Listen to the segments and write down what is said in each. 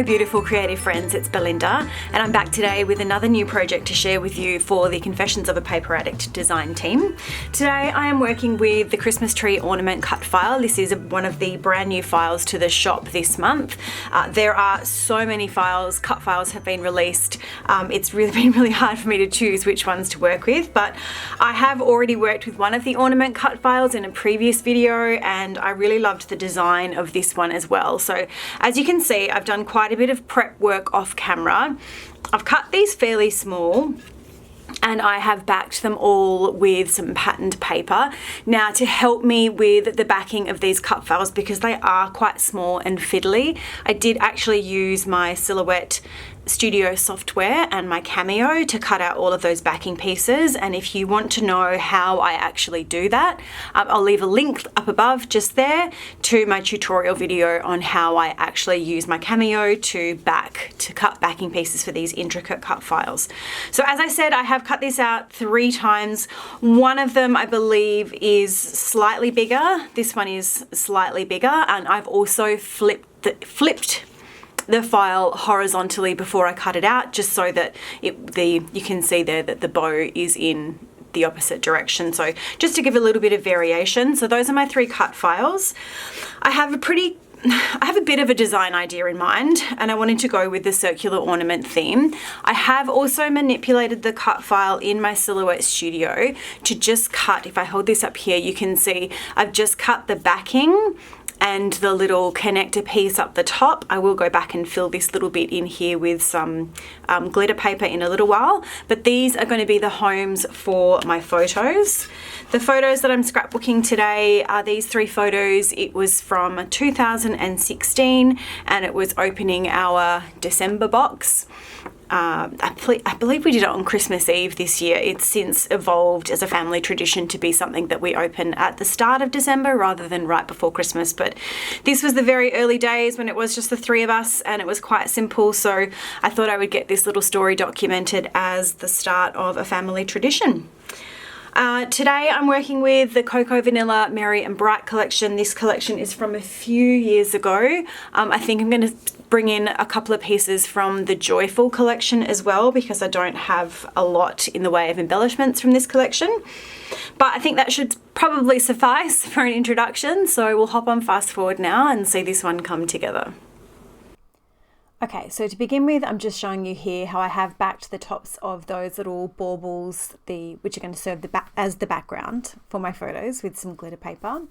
Hello beautiful creative friends, it's Belinda and I'm back today with another new project to share with you for the Confessions of a Paper Addict design team. Today I am working with the Christmas tree ornament cut file. This is one of the brand new files to the shop this month. There are so many files, cut files have been released. It's really been really hard for me to choose which ones to work with, but I have already worked with one of the ornament cut files in a previous video and I really loved the design of this one as well. So as you can see, I've done quite a bit of prep work off camera. I've cut these fairly small and I have backed them all with some patterned paper. Now, to help me with the backing of these cut files, because they are quite small and fiddly, I did actually use my Silhouette Studio software and my Cameo to cut out all of those backing pieces. And if you want to know how I actually do that, I'll leave a link up above just there to my tutorial video on how I actually use my Cameo to cut backing pieces for these intricate cut files. So as I said, I have cut this out 3 times. One of them I believe is slightly bigger. This one is slightly bigger, and I've also flipped the file horizontally before I cut it out, just so that you can see there that the bow is in the opposite direction. So just to give a little bit of variation. So those are my 3 cut files. I have a bit of a design idea in mind and I wanted to go with the circular ornament theme. I have also manipulated the cut file in my Silhouette Studio to just cut, if I hold this up here, you can see I've just cut the backing and the little connector piece up the top. I will go back and fill this little bit in here with some glitter paper in a little while, but these are going to be the homes for my photos. The photos that I'm scrapbooking today are these 3 photos. It was from 2016 and it was opening our December box. I believe we did it on Christmas Eve this year. It's since evolved as a family tradition to be something that we open at the start of December rather than right before Christmas. But this was the very early days when it was just the 3 of us and it was quite simple. So I thought I would get this little story documented as the start of a family tradition. Today I'm working with the Cocoa Vanilla Merry and Bright collection. This collection is from a few years ago. I think I'm going to bring in a couple of pieces from the Joyful collection as well, because I don't have a lot in the way of embellishments from this collection. But I think that should probably suffice for an introduction. So we'll hop on fast forward now and see this one come together. Okay, so to begin with, I'm just showing you here how I have backed the tops of those little baubles, which are going to serve as the background for my photos with some glitter paper.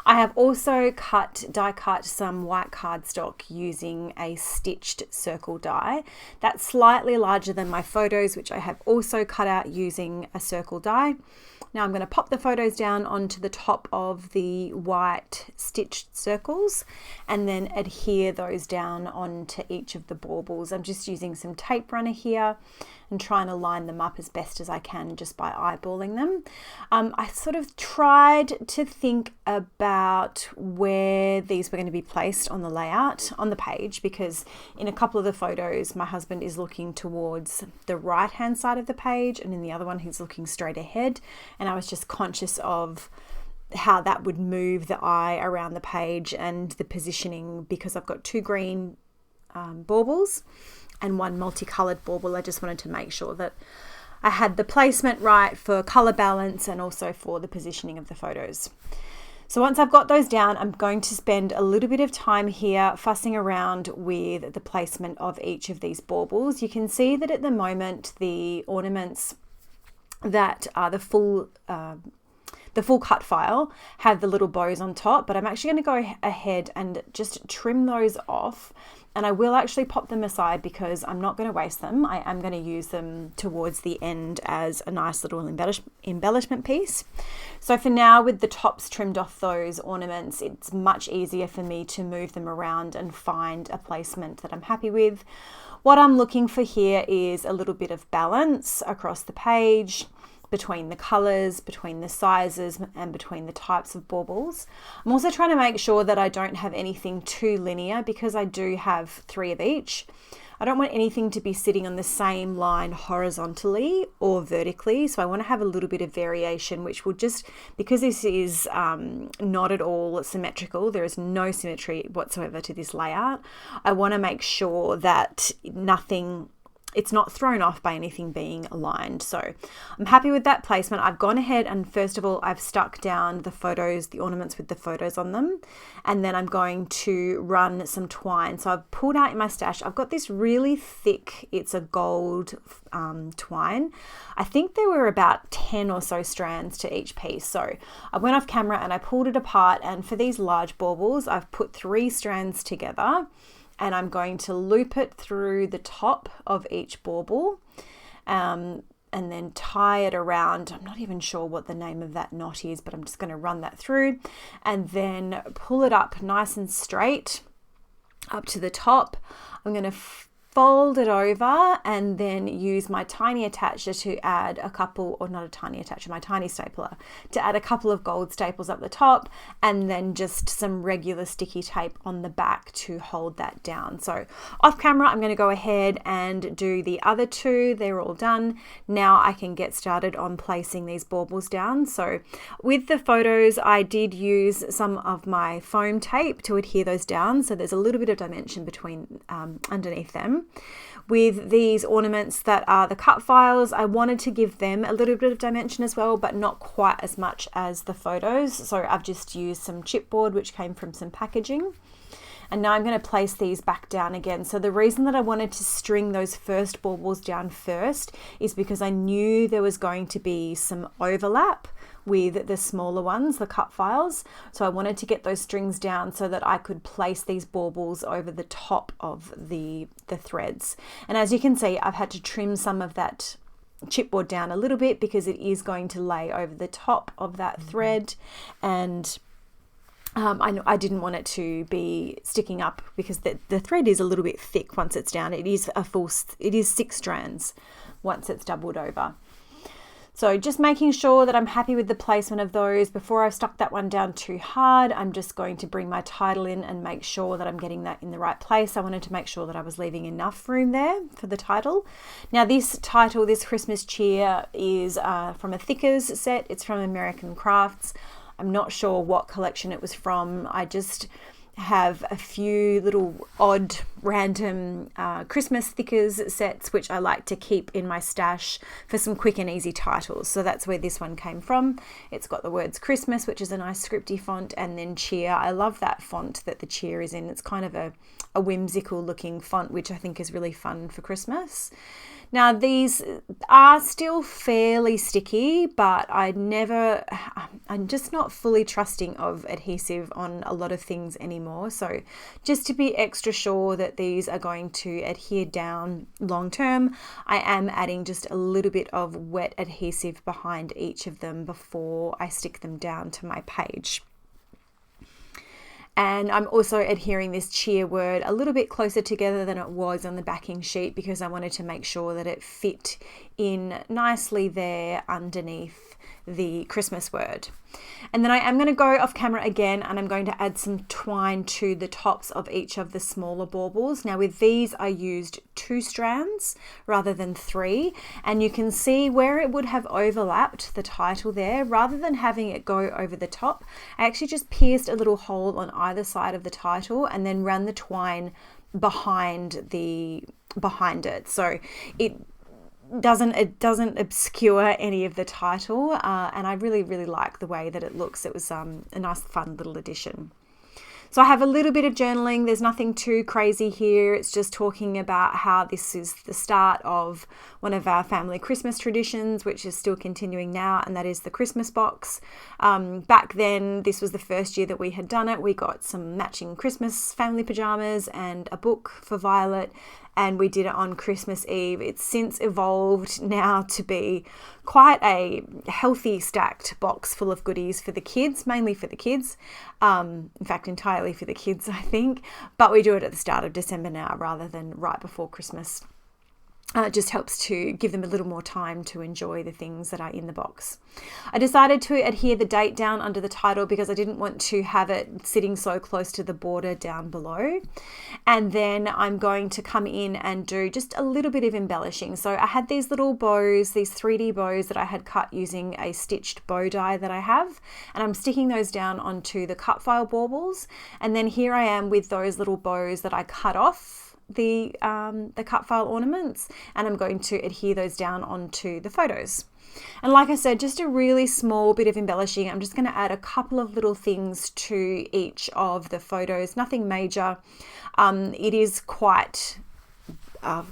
I have also die cut some white cardstock using a stitched circle die. That's slightly larger than my photos, which I have also cut out using a circle die. Now I'm going to pop the photos down onto the top of the white stitched circles and then adhere those down onto each of the baubles. I'm just using some tape runner here and trying to line them up as best as I can just by eyeballing them. I sort of tried to think about where these were going to be placed on the layout on the page, because in a couple of the photos my husband is looking towards the right hand side of the page and in the other one he's looking straight ahead, and I was just conscious of how that would move the eye around the page and the positioning, because I've got 2 green baubles and 1 multicolored bauble. I just wanted to make sure that I had the placement right for color balance and also for the positioning of the photos. So once I've got those down, I'm going to spend a little bit of time here fussing around with the placement of each of these baubles. You can see that at the moment the ornaments that are the full cut file have the little bows on top, but I'm actually going to go ahead and just trim those off, and I will actually pop them aside because I'm not going to waste them. I am going to use them towards the end as a nice little embellishment piece. So for now, with the tops trimmed off those ornaments, it's much easier for me to move them around and find a placement that I'm happy with. What I'm looking for here is a little bit of balance across the page, between the colors, between the sizes, and between the types of baubles. I'm also trying to make sure that I don't have anything too linear, because I do have 3 of each. I don't want anything to be sitting on the same line horizontally or vertically. So I want to have a little bit of variation, which will just, because this is not at all symmetrical, there is no symmetry whatsoever to this layout. I want to make sure that it's not thrown off by anything being aligned. So I'm happy with that placement. I've gone ahead and first of all, I've stuck down the photos, the ornaments with the photos on them. And then I'm going to run some twine. So I've pulled out in my stash, I've got this really thick, it's a gold twine. I think there were about 10 or so strands to each piece. So I went off camera and I pulled it apart. And for these large baubles, I've put 3 strands together. And I'm going to loop it through the top of each bauble and then tie it around. I'm not even sure what the name of that knot is, but I'm just going to run that through and then pull it up nice and straight up to the top. I'm going to fold it over and then use my tiny attacher to add a couple, or not a tiny attacher, my tiny stapler, to add a couple of gold staples up the top, and then just some regular sticky tape on the back to hold that down. So off camera, I'm going to go ahead and do the other 2. They're all done. Now I can get started on placing these baubles down. So with the photos, I did use some of my foam tape to adhere those down. So there's a little bit of dimension between underneath them. With these ornaments that are the cut files, I wanted to give them a little bit of dimension as well, but not quite as much as the photos. So I've just used some chipboard, which came from some packaging. And now I'm going to place these back down again. So the reason that I wanted to string those first baubles down first is because I knew there was going to be some overlap with the smaller ones, the cut files. So I wanted to get those strings down so that I could place these baubles over the top of the threads. And as you can see, I've had to trim some of that chipboard down a little bit because it is going to lay over the top of that thread. And I didn't want it to be sticking up because the thread is a little bit thick once it's down. It is 6 strands once it's doubled over. So just making sure that I'm happy with the placement of those. Before I've stuck that one down too hard, I'm just going to bring my title in and make sure that I'm getting that in the right place. I wanted to make sure that I was leaving enough room there for the title. Now this title, this Christmas cheer, is from a Thickers set. It's from American Crafts. I'm not sure what collection it was from. I just have a few little odd random Christmas Thickers sets which I like to keep in my stash for some quick and easy titles. So that's where this one came from. It's got the words Christmas, which is a nice scripty font, and then cheer. I love that font that the cheer is in. It's kind of a whimsical looking font, which I think is really fun for Christmas. Now these are still fairly sticky, but I'm just not fully trusting of adhesive on a lot of things anymore. So just to be extra sure that these are going to adhere down long term, I am adding just a little bit of wet adhesive behind each of them before I stick them down to my page. And I'm also adhering this cheer word a little bit closer together than it was on the backing sheet because I wanted to make sure that it fit in nicely there underneath the Christmas word. And then I am going to go off camera again and I'm going to add some twine to the tops of each of the smaller baubles. Now with these I used 2 strands rather than 3, and you can see where it would have overlapped the title there. Rather than having it go over the top, I actually just pierced a little hole on either side of the title and then ran the twine behind it. So it doesn't obscure any of the title, and I really like the way that it looks. It was a nice fun little addition. So I have a little bit of journaling. There's nothing too crazy here. It's just talking about how this is the start of one of our family Christmas traditions, which is still continuing now, and that is the Christmas box. Back then, this was the first year that we had done it. We got some matching Christmas family pajamas and a book for Violet, and we did it on Christmas Eve. It's since evolved now to be quite a healthy stacked box full of goodies for the kids, mainly for the kids. In fact, entirely for the kids, I think. But we do it at the start of December now rather than right before Christmas. It just helps to give them a little more time to enjoy the things that are in the box. I decided to adhere the date down under the title because I didn't want to have it sitting so close to the border down below. And then I'm going to come in and do just a little bit of embellishing. So I had these little bows, these 3D bows that I had cut using a stitched bow die that I have, and I'm sticking those down onto the cut file baubles. And then here I am with those little bows that I cut off the cut file ornaments, and I'm going to adhere those down onto the photos. And like I said, just a really small bit of embellishing. I'm just going to add a couple of little things to each of the photos, nothing major. It is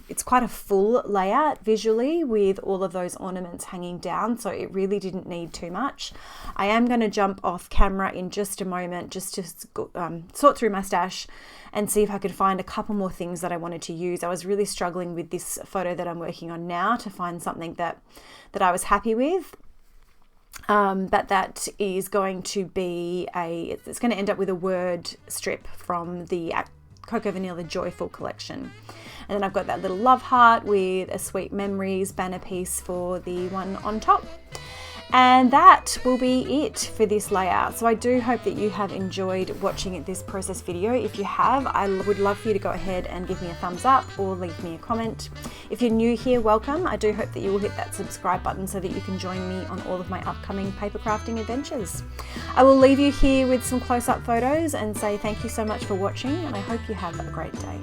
it's quite a full layout visually with all of those ornaments hanging down, so it really didn't need too much. I am going to jump off camera in just a moment just to sort through my stash and see if I could find a couple more things that I wanted to use. I was really struggling with this photo that I'm working on now to find something that I was happy with. But that is going to be it's going to end up with a word strip from the Cocoa Vanilla Joyful collection. And then I've got that little love heart with a Sweet Memories banner piece for the one on top. And that will be it for this layout. So I do hope that you have enjoyed watching this process video. If you have, I would love for you to go ahead and give me a thumbs up or leave me a comment. If you're new here, welcome. I do hope that you will hit that subscribe button so that you can join me on all of my upcoming paper crafting adventures. I will leave you here with some close-up photos and say thank you so much for watching, and I hope you have a great day.